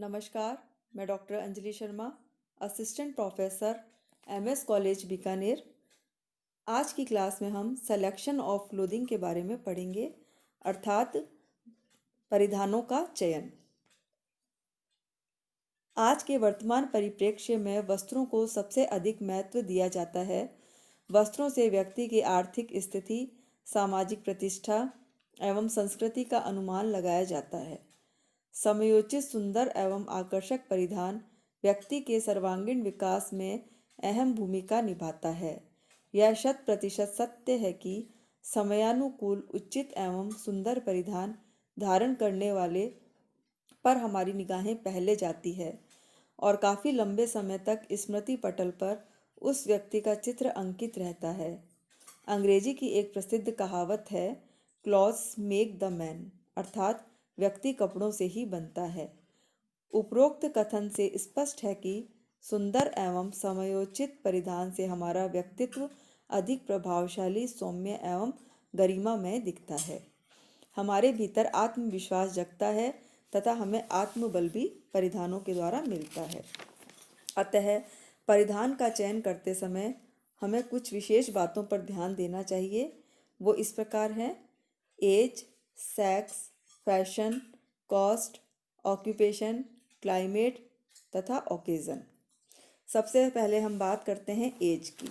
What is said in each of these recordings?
नमस्कार, मैं doctor Anjali Sharma, assistant professor MS college Bikaner. आज की क्लास में हम सिलेक्शन ऑफ क्लोथिंग के बारे में पढ़ेंगे, अर्थात परिधानों का चयन। आज के वर्तमान परिप्रेक्ष्य में वस्त्रों को सबसे अधिक महत्व दिया जाता है। वस्त्रों से व्यक्ति की आर्थिक स्थिति, सामाजिक प्रतिष्ठा एवं संस्कृति का अनुमान लगाया जाता है। समयोचित सुंदर एवं आकर्षक परिधान व्यक्ति के सर्वांगीण विकास में अहम भूमिका निभाता है। यह 100% सत्य है कि समयानुकूल उचित एवं सुंदर परिधान धारण करने वाले पर हमारी निगाहें पहले जाती है और काफ़ी लंबे समय तक स्मृति पटल पर उस व्यक्ति का चित्र अंकित रहता है। अंग्रेजी की एक प्रसिद्ध कहावत है, क्लॉथ्स मेक द मैन, अर्थात व्यक्ति कपड़ों से ही बनता है। उपरोक्त कथन से स्पष्ट है कि सुंदर एवं समयोचित परिधान से हमारा व्यक्तित्व अधिक प्रभावशाली, सौम्य एवं गरिमामय दिखता है। हमारे भीतर आत्मविश्वास जगता है तथा हमें आत्मबल भी परिधानों के द्वारा मिलता है। अतः परिधान का चयन करते समय हमें कुछ विशेष बातों पर ध्यान देना चाहिए। वो इस प्रकार हैं: age, sex, fashion, cost, occupation, climate तथा ओकेज़न। सबसे पहले हम बात करते हैं एज की।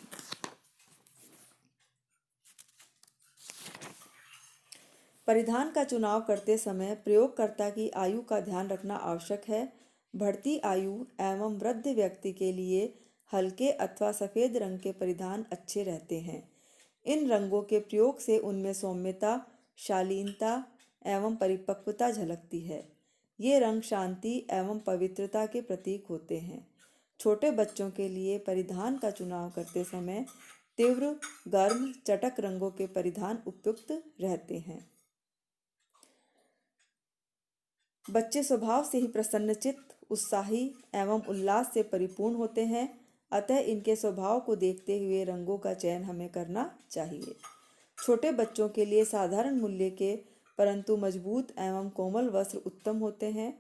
परिधान का चुनाव करते समय प्रयोगकर्ता की आयु का ध्यान रखना आवश्यक है। बढ़ती आयु एवं वृद्ध व्यक्ति के लिए हल्के अथवा सफ़ेद रंग के परिधान अच्छे रहते हैं। इन रंगों के प्रयोग से उनमें सौम्यता, शालीनता एवं परिपक्वता झलकती है। ये रंग शांति एवं पवित्रता के प्रतीक होते हैं। छोटे बच्चों के लिए परिधान का चुनाव करते समय तीव्र, गर्म, चटक रंगों के परिधान उपयुक्त रहते हैं। बच्चे स्वभाव से ही प्रसन्नचित्त, उत्साही एवं उल्लास से परिपूर्ण होते हैं, अतः इनके स्वभाव को देखते हुए रंगों का चयन हमें करना चाहिए। छोटे बच्चों के लिए साधारण मूल्य के परंतु मजबूत एवं कोमल वस्त्र उत्तम होते हैं।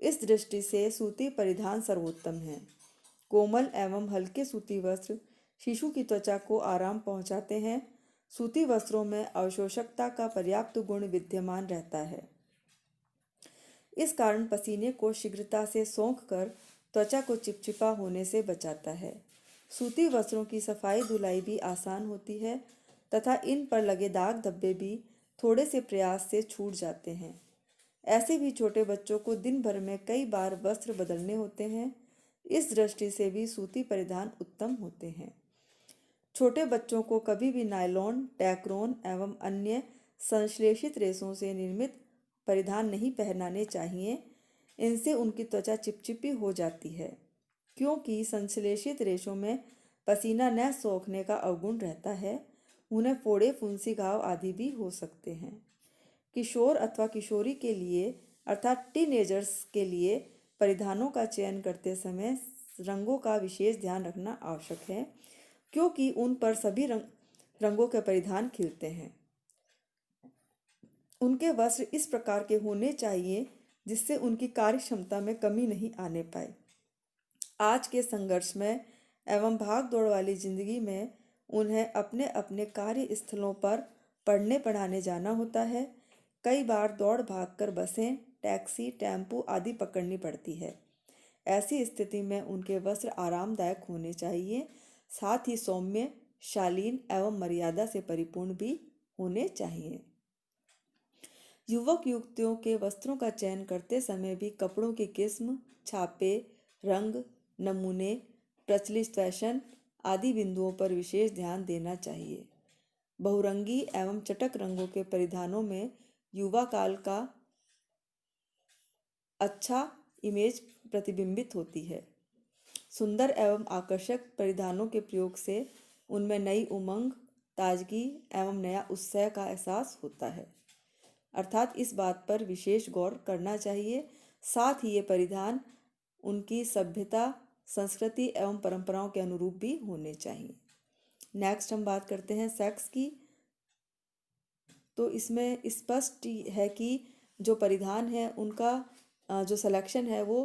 इस दृष्टि से सूती परिधान सर्वोत्तम है। कोमल एवं हल्के सूती वस्त्र शिशु की त्वचा को आराम पहुंचाते हैं। सूती वस्त्रों में अवशोषकता का पर्याप्त गुण विद्यमान रहता है। इस कारण पसीने को शीघ्रता से सोख कर त्वचा को चिपचिपा होने से बचाता है। सूती वस्त्रों की सफाई धुलाई भी आसान होती है तथा इन पर लगे दाग धब्बे भी थोड़े से प्रयास से छूट जाते हैं। ऐसे भी छोटे बच्चों को दिन भर में कई बार वस्त्र बदलने होते हैं। इस दृष्टि से भी सूती परिधान उत्तम होते हैं। छोटे बच्चों को कभी भी नायलॉन, टैक्रोन एवं अन्य संश्लेषित रेशों से निर्मित परिधान नहीं पहनाने चाहिए। इनसे उनकी त्वचा चिपचिपी हो जाती है, क्योंकि संश्लेषित रेशों में पसीना न सोखने का अवगुण रहता है। उन्हें फोड़े, फुंसी, घाव आदि भी हो सकते हैं। किशोर अथवा किशोरी के लिए अर्थात टीनेजर्स के लिए परिधानों का चयन करते समय रंगों का विशेष ध्यान रखना आवश्यक है, क्योंकि उन पर सभी रंगों के परिधान खिलते हैं। उनके वस्त्र इस प्रकार के होने चाहिए जिससे उनकी कार्य क्षमता में कमी नहीं आने पाए। आज के संघर्ष में एवं भाग दौड़ वाली जिंदगी में उन्हें अपने अपने कार्य स्थलों पर पढ़ने पढ़ाने जाना होता है। कई बार दौड़ भाग कर बसें, टैक्सी, टेम्पो आदि पकड़नी पड़ती है। ऐसी स्थिति में उनके वस्त्र आरामदायक होने चाहिए, साथ ही सौम्य, शालीन एवं मर्यादा से परिपूर्ण भी होने चाहिए। युवक युवतियों के वस्त्रों का चयन करते समय भी कपड़ों की किस्म, छापे, रंग, नमूने, प्रचलित फैशन आदि बिंदुओं पर विशेष ध्यान देना चाहिए। बहुरंगी एवं चटक रंगों के परिधानों में युवा काल का अच्छा इमेज प्रतिबिंबित होती है। सुंदर एवं आकर्षक परिधानों के प्रयोग से उनमें नई उमंग, ताजगी एवं नया उत्साह का एहसास होता है। अर्थात इस बात पर विशेष गौर करना चाहिए। साथ ही ये परिधान उनकी सभ्यता, संस्कृति एवं परंपराओं के अनुरूप भी होने चाहिए। नेक्स्ट हम बात करते हैं सेक्स की। तो इसमें स्पष्ट है कि जो परिधान है उनका जो सिलेक्शन है वो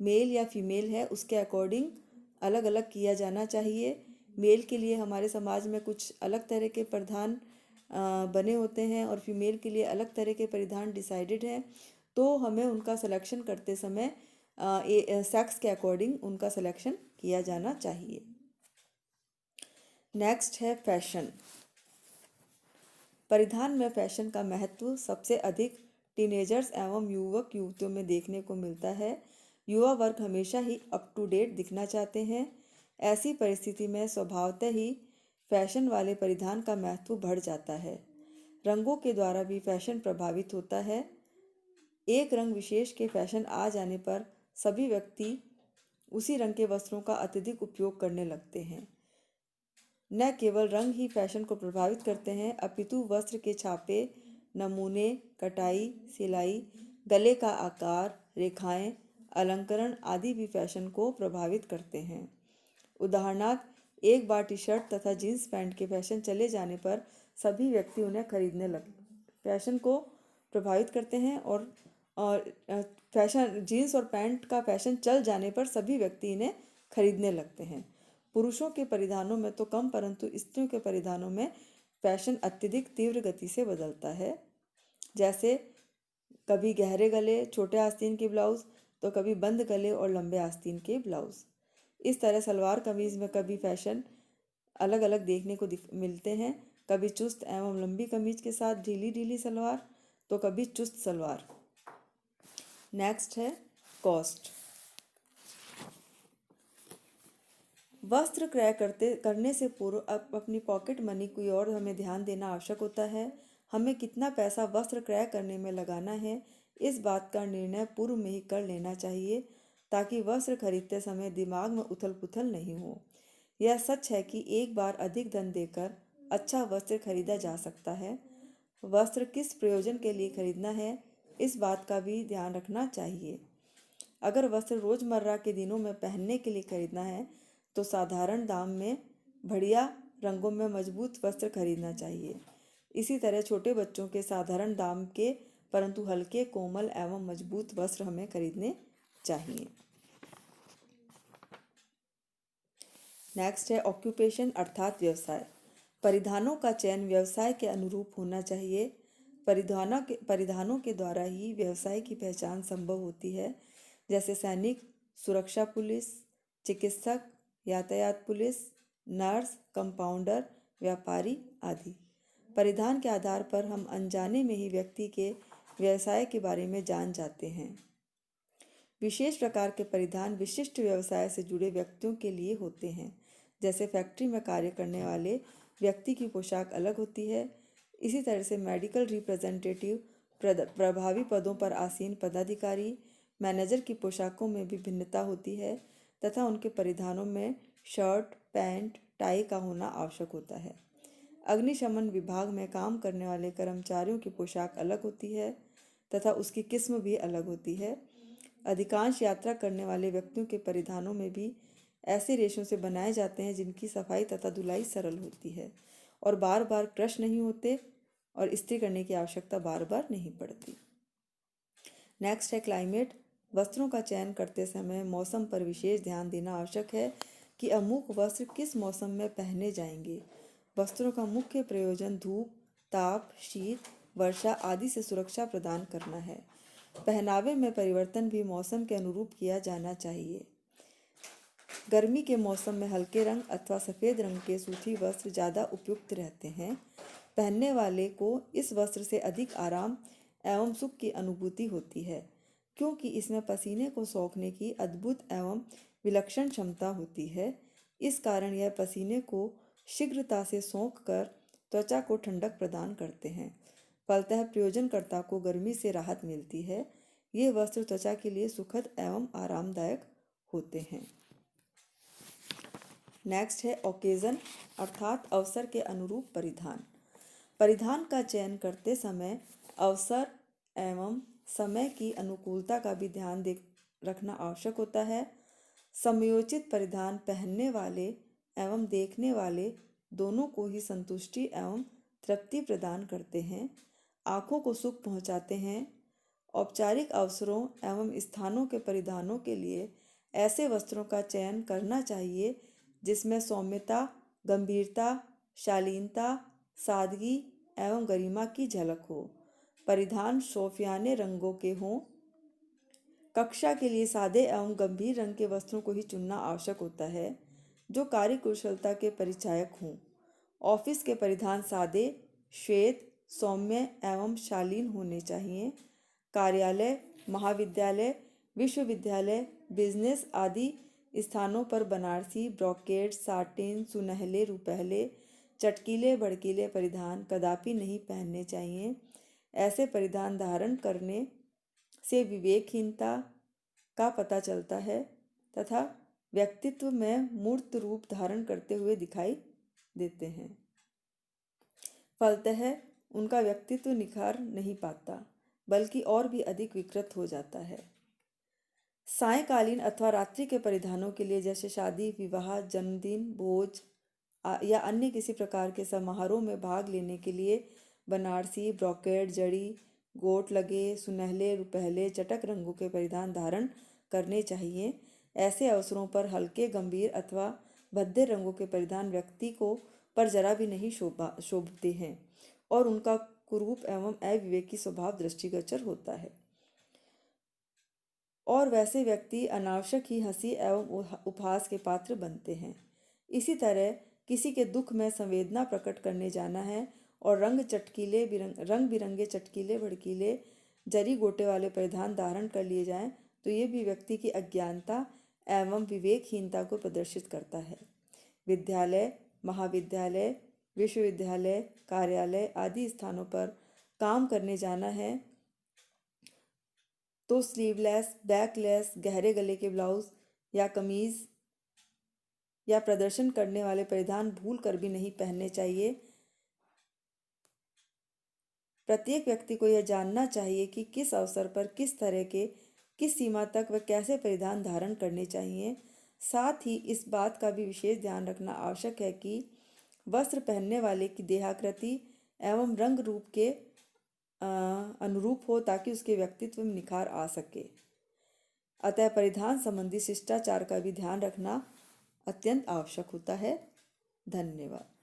मेल या फीमेल है उसके अकॉर्डिंग अलग अलग किया जाना चाहिए। मेल के लिए हमारे समाज में कुछ अलग तरह के परिधान बने होते हैं और फीमेल के लिए अलग तरह के परिधान डिसाइडेड हैं। तो हमें उनका सिलेक्शन करते समय सेक्स के अकॉर्डिंग उनका सिलेक्शन किया जाना चाहिए। नेक्स्ट है फैशन। परिधान में फैशन का महत्व सबसे अधिक टीनेजर्स एवं युवक युवतियों में देखने को मिलता है। युवा वर्ग हमेशा ही अप टू डेट दिखना चाहते हैं। ऐसी परिस्थिति में स्वभावतः ही फैशन वाले परिधान का महत्व बढ़ जाता है। रंगों के द्वारा भी फैशन प्रभावित होता है। एक रंग विशेष के फैशन आ जाने पर सभी व्यक्ति उसी रंग के वस्त्रों का अत्यधिक उपयोग करने लगते हैं। न केवल रंग ही फैशन को प्रभावित करते हैं, अपितु वस्त्र के छापे, नमूने, कटाई, सिलाई, गले का आकार, रेखाएं, अलंकरण आदि भी फैशन को प्रभावित करते हैं। उदाहरणार्थ एक बार टी शर्ट तथा जीन्स पैंट के फैशन चले जाने पर सभी व्यक्ति उन्हें खरीदने लगते, फैशन को प्रभावित करते हैं। और फैशन जीन्स और पैंट का फैशन चल जाने पर सभी व्यक्ति इन्हें खरीदने लगते हैं। पुरुषों के परिधानों में तो कम, परंतु स्त्रियों के परिधानों में फैशन अत्यधिक तीव्र गति से बदलता है। जैसे कभी गहरे गले छोटे आस्तीन के ब्लाउज, तो कभी बंद गले और लंबे आस्तीन के ब्लाउज। इस तरह सलवार कमीज में कभी फैशन अलग अलग देखने को मिलते हैं। कभी चुस्त एवं लंबी कमीज के साथ ढीली ढीली सलवार, तो कभी चुस्त सलवार। नेक्स्ट है कॉस्ट। वस्त्र क्रय करने से पूर्व अपनी पॉकेट मनी की ओर हमें ध्यान देना आवश्यक होता है। हमें कितना पैसा वस्त्र क्रय करने में लगाना है, इस बात का निर्णय पूर्व में ही कर लेना चाहिए, ताकि वस्त्र खरीदते समय दिमाग में उथल पुथल नहीं हो। यह सच है कि एक बार अधिक धन देकर अच्छा वस्त्र खरीदा जा सकता है। वस्त्र किस प्रयोजन के लिए खरीदना है, इस बात का भी ध्यान रखना चाहिए। अगर वस्त्र रोजमर्रा के दिनों में पहनने के लिए खरीदना है, तो साधारण दाम में बढ़िया रंगों में मजबूत वस्त्र खरीदना चाहिए। इसी तरह छोटे बच्चों के साधारण दाम के परंतु हल्के, कोमल एवं मजबूत वस्त्र हमें खरीदने चाहिए। नेक्स्ट है ऑक्यूपेशन अर्थात व्यवसाय। परिधानों का चयन व्यवसाय के अनुरूप होना चाहिए। परिधानों के द्वारा ही व्यवसाय की पहचान संभव होती है। जैसे सैनिक, सुरक्षा पुलिस, चिकित्सक, यातायात पुलिस, नर्स, कंपाउंडर, व्यापारी आदि। परिधान के आधार पर हम अनजाने में ही व्यक्ति के व्यवसाय के बारे में जान जाते हैं। विशेष प्रकार के परिधान विशिष्ट व्यवसाय से जुड़े व्यक्तियों के लिए होते हैं। जैसे फैक्ट्री में कार्य करने वाले व्यक्ति की पोशाक अलग होती है। इसी तरह से मेडिकल रिप्रेजेंटेटिव, प्रभावी पदों पर आसीन पदाधिकारी, मैनेजर की पोशाकों में भी भिन्नता होती है तथा उनके परिधानों में शर्ट, पैंट, टाई का होना आवश्यक होता है। अग्निशमन विभाग में काम करने वाले कर्मचारियों की पोशाक अलग होती है तथा उसकी किस्म भी अलग होती है। अधिकांश यात्रा करने वाले व्यक्तियों के परिधानों में भी ऐसे रेशों से बनाए जाते हैं जिनकी सफाई तथा धुलाई सरल होती है और बार बार क्रश नहीं होते और इस्त्री करने की आवश्यकता बार बार नहीं पड़ती। नेक्स्ट है क्लाइमेट। वस्त्रों का चयन करते समय मौसम पर विशेष ध्यान देना आवश्यक है कि अमुक वस्त्र किस मौसम में पहने जाएंगे। वस्त्रों का मुख्य प्रयोजन धूप, ताप, शीत, वर्षा आदि से सुरक्षा प्रदान करना है। पहनावे में परिवर्तन भी मौसम के अनुरूप किया जाना चाहिए। गर्मी के मौसम में हल्के रंग अथवा सफ़ेद रंग के सूती वस्त्र ज़्यादा उपयुक्त रहते हैं। पहनने वाले को इस वस्त्र से अधिक आराम एवं सुख की अनुभूति होती है, क्योंकि इसमें पसीने को सोखने की अद्भुत एवं विलक्षण क्षमता होती है। इस कारण यह पसीने को शीघ्रता से सोख कर त्वचा को ठंडक प्रदान करते हैं। फलतः प्रयोजनकर्ता को गर्मी से राहत मिलती है। ये वस्त्र त्वचा के लिए सुखद एवं आरामदायक होते हैं। नेक्स्ट है ओकेजन अर्थात अवसर के अनुरूप परिधान। परिधान का चयन करते समय अवसर एवं समय की अनुकूलता का भी ध्यान रखना आवश्यक होता है। समयोचित परिधान पहनने वाले एवं देखने वाले दोनों को ही संतुष्टि एवं तृप्ति प्रदान करते हैं, आँखों को सुख पहुँचाते हैं औपचारिक अवसरों एवं स्थानों के परिधानों के लिए ऐसे वस्त्रों का चयन करना चाहिए जिसमें सौम्यता, गंभीरता, शालीनता, सादगी एवं गरिमा की झलक हो। परिधान शौफियाने रंगों के हों। कक्षा के लिए सादे एवं गंभीर रंग के वस्त्रों को ही चुनना आवश्यक होता है जो कार्यकुशलता के परिचायक हों। ऑफिस के परिधान सादे, श्वेत, सौम्य एवं शालीन होने चाहिए। कार्यालय, महाविद्यालय, विश्वविद्यालय, बिजनेस आदि स्थानों पर बनारसी, ब्रोकेड, साटिन, सुनहले, रुपहले, चटकीले, भड़कीले परिधान कदापि नहीं पहनने चाहिए। ऐसे परिधान धारण करने से विवेकहीनता का पता चलता है तथा व्यक्तित्व में मूर्त रूप धारण करते हुए दिखाई देते हैं। फलतः उनका व्यक्तित्व निखार नहीं पाता बल्कि और भी अधिक विकृत हो जाता है। सायंकालीन अथवा रात्रि के परिधानों के लिए जैसे शादी, विवाह, जन्मदिन, भोज या अन्य किसी प्रकार के समारोह में भाग लेने के लिए बनारसी, ब्रोकेड, जड़ी, गोट लगे, सुनहले, रुपहले, चटक रंगों के परिधान धारण करने चाहिए। ऐसे अवसरों पर हल्के, गंभीर अथवा भद्दे रंगों के परिधान व्यक्ति को पर जरा भी नहीं शोभते हैं और उनका कुरूप एवं अविवेकी स्वभाव दृष्टिगोचर होता है और वैसे व्यक्ति अनावश्यक ही हंसी एवं उपहास के पात्र बनते हैं। इसी तरह किसी के दुख में संवेदना प्रकट करने जाना है और रंग बिरंगे चटकीले भड़कीले जरी गोटे वाले परिधान धारण कर लिए जाएं तो ये भी व्यक्ति की अज्ञानता एवं विवेकहीनता को प्रदर्शित करता है। विद्यालय, महाविद्यालय, विश्वविद्यालय, कार्यालय आदि स्थानों पर काम करने जाना है तो स्लीवलेस, बैकलेस, गहरे गले के ब्लाउज या कमीज या प्रदर्शन करने वाले परिधान भूल कर भी नहीं पहनने चाहिए। प्रत्येक व्यक्ति को यह जानना चाहिए कि किस अवसर पर किस तरह के, किस सीमा तक व कैसे परिधान धारण करने चाहिए। साथ ही इस बात का भी विशेष ध्यान रखना आवश्यक है कि वस्त्र पहनने वाले की देहाकृति एवं रंग रूप के अनुरूप हो ताकि उसके व्यक्तित्व में निखार आ सके। अतः परिधान संबंधी शिष्टाचार का भी ध्यान रखना अत्यंत आवश्यक होता है। धन्यवाद।